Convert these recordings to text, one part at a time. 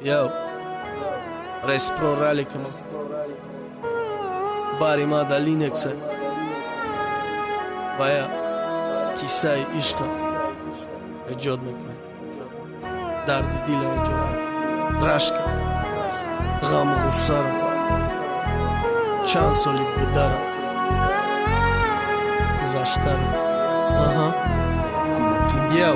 Yo, Respro Rally'kën Bari Mada Linex'e Baja Kisaj ishka E gjod me këne Dardi dile e gjod Rashke Ghamë gusara Qansoli bedara Gzashtara Yo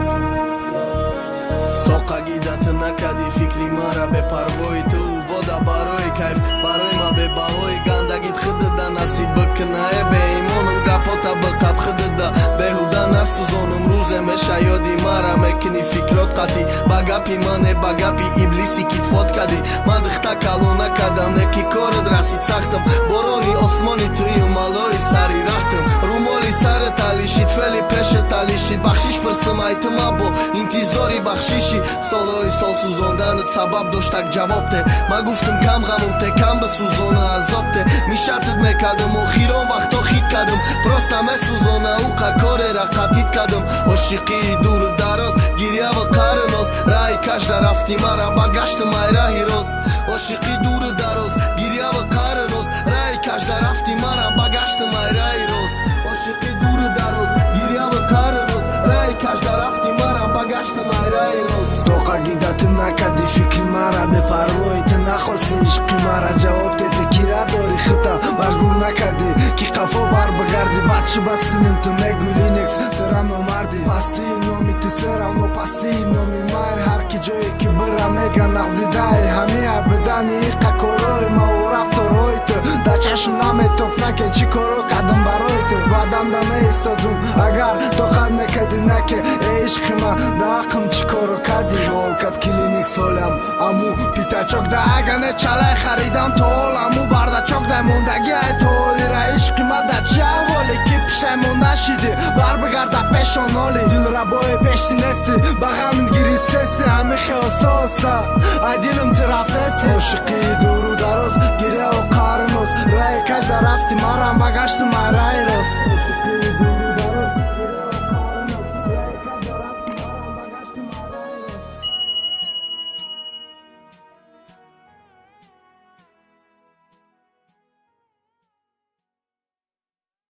Toka gida të nakadi fikri mara be parvoj të u voda baroj kajf baroj ma be bahoj ganda git khëdëda nasi bëkëna e be imonën nga pota bëkap khëdëda be huda nasu zonëm ruze me shajodi mara me këni fikrot kati bagapi mane bagapi iblisi kit fot kadi ma dëkhta kalona kadam ne ki korë drasi caktëm boroni osmoni të ju maloj sari rahtëm rumoli sarë talishit feli peshe talishit bakshish për sëmaj të mabo intizori bakshishi Soloj sol suzondanët sabab do shtak gjavopte Ma guftëm kam ghamëm te kam bë suzona azopte Mishatët me kadëm o khiron vakto khit kadëm Prosta me suzona u ka korera katit kadëm O shiki i durë daros girjavë karënos Rai kash da rafti mara bagashtë majra hiros O shiki durë daros girjavë karënos Rai kash da rafti mara bagashtë majra hiros O shiki durë daros girjavë karënos Rai kash da rafti mara bagashtë majra hiros Toka gida të nakadi fikri mara be parvoj të nakhostë ishqi mara Gjavop të të kira dori khëta Bashgur nakadi ki kafo bar bëgardi Baçë basinin të me Linux të ramo mardi Pasti i nomi të sera uno pasti i nomi majr Har ki gjoj ki bëra mega naqzidaj Hamia bëdani i ka koroj ma u raftoroj të Da qashëm na me tof nake që koro ka dëmbaroj të Badam da me istodum agar tokat me këdi nake E ishqi ma da akëm që koro kadi Shol kat ki Linux holam Amu pita qok da agane qalaj kharidam tol Amu barda qok da mundagja e toli Ra ishqi ma da qavoli Ki pshe munda shidi Bar bëgar da peshon oli Dil raboj pesh sinesti Bagam n'giri sesi Ami kheososta Ajdilëm të raftesti O shiki duru daroz Gire o karënos Rai kash da rafti maram bagashtu ma rai